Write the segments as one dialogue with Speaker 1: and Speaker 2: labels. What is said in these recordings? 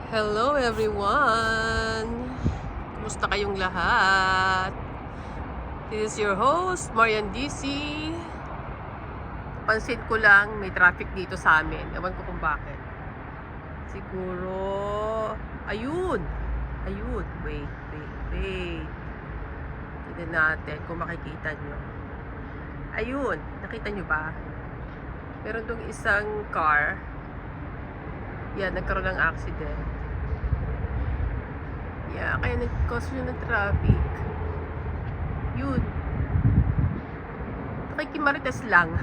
Speaker 1: Hello everyone! Kumusta kayong lahat? This is your host, Marian DC. Pansin ko lang, may traffic dito sa amin. Ewan ko kung bakit. Siguro, ayun! Ayun, wait. Tignan natin kung makikita nyo. Ayun, nakita nyo ba? Meron dong isang car. Yan, nagkaroon ng accident. Yeah, kaya nag-cause yun ng traffic. Yun. Nakikimarites lang.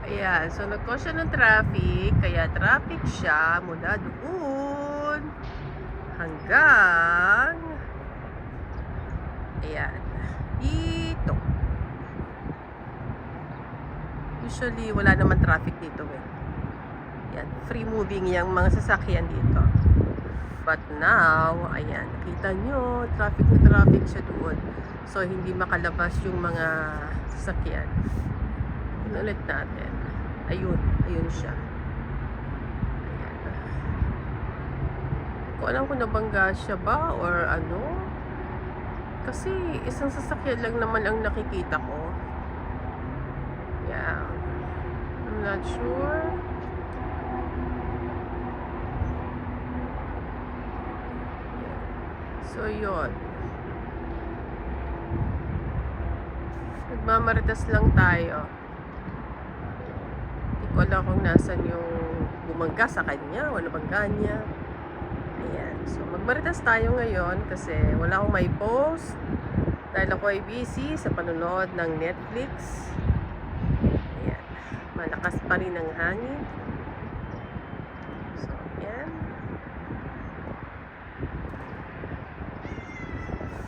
Speaker 1: Ayan, so nag-cause siya ng traffic. Kaya traffic siya mula doon hanggang ayan, dito. Usually, wala naman traffic dito eh. Yan, free moving yung mga sasakyan dito. But now, ayan, nakita nyo, traffic siya doon. So, hindi makalabas yung mga sasakyan. Inulit natin. Ayun siya. Ayan. Kung alam ko nabangga siya ba or ano. Kasi isang sasakyan lang naman ang nakikita ko. Yeah. I'm not sure. So, yun. Nagmamaritas lang tayo. Hindi ko alam kung nasan yung bumangga sa kanya o nabangga niya. Ayan. So, magmaritas tayo ngayon kasi wala akong may post. Dahil ako ay busy sa panonood ng Netflix. Ayan. Malakas pa rin ang hangin. So, ayan.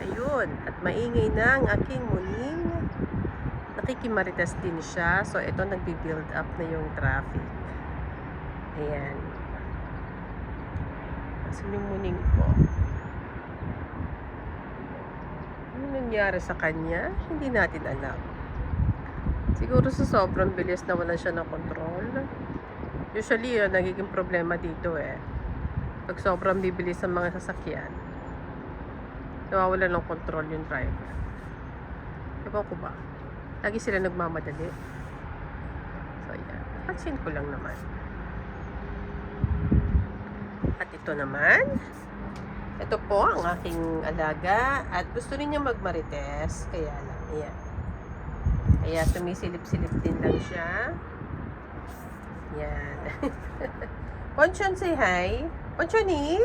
Speaker 1: Ayun, at maingay na ang aking muning. Nakikimarites din siya. So, ito nagbi-build up na yung traffic. Ayan. Kasi yung muning ko. Ano nangyari sa kanya? Hindi natin alam. Siguro sa sobrang bilis na wala siya ng control. Usually, yun, nagiging problema dito eh. Pag sobrang bibilis ang mga sasakyan, nawawala ng control yung driver. Ewan ko ba? Lagi sila nagmamadali. So, yan. Pansin ko lang naman. At ito naman. Ito po ang aking alaga. At gusto rin niya magmarites. Kaya lang. Ayan. Kaya tumisilip-silip din lang siya. Yan. Ponchon, say hi. Ponchoni?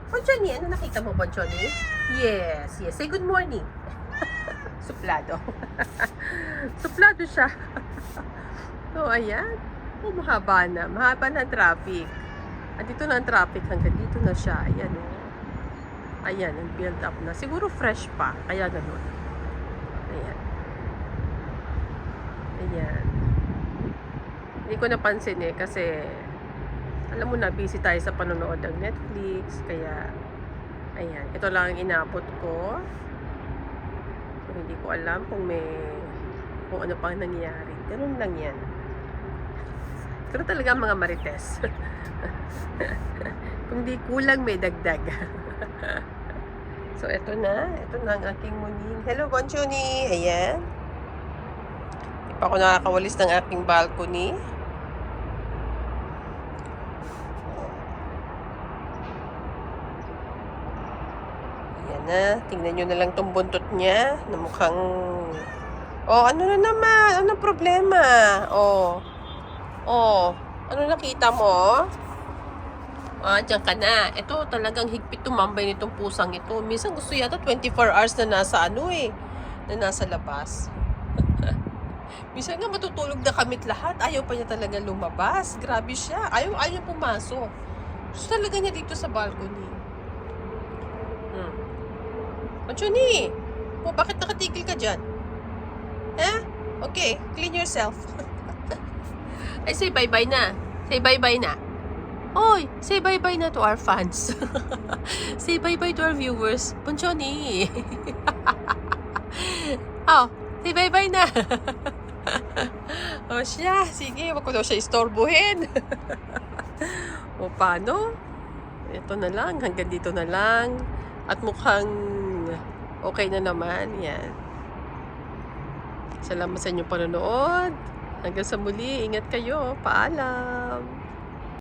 Speaker 1: Ponchoni, ano nakita mo, Ponchoni? Yes. Say good morning. Suplado. Suplado siya. So, ayan. Oh, mahaba na. Mahaba na ang traffic. At dito na ang traffic. Hanggang dito na siya. Ayan, oh. Ayan, ang build up na. Siguro fresh pa. Kaya ganun. Ayan. Ayan. Hindi ko napansin eh. Kasi, alam mo na, busy tayo sa panonood ng Netflix. Kaya, ayan. Ito lang ang inabot ko. So, hindi ko alam kung ano pang nangyayari. Ganun lang yan. Pero talaga mga marites. Kung di kulang, may dagdag. So, ito na ang aking muning. Hello, Bonchoni! Ayan. Di pa ako nakakawalis ng aking balcony. Ayan na. Tingnan nyo na lang tong buntot niya. Na mukhang... Oh, ano na naman? Anong problema? Oh, ano nakita mo? Diyan ka na. Ito talagang higpit tumambay nitong pusang ito. Minsan gusto yata 24 hours na nasa na nasa labas. Minsan nga matutulog na kamit lahat. Ayaw pa niya talaga lumabas. Grabe siya. Ayaw pumasok. Gusto talaga niya dito sa balcony. Machuni, bakit nakatigil ka dyan? Okay, clean yourself. Ay, say bye-bye na. Say bye-bye na. Oy, say bye-bye na to our fans. Say bye-bye to our viewers. Ponchoni. Oh, say bye-bye na. O siya, sige, wag ko daw siya istorbohin. O paano? Ito na lang, hanggang dito na lang. At mukhang okay na naman. Yan. Salamat sa inyong panonood. Hanggang sa muli, ingat kayo. Paalam.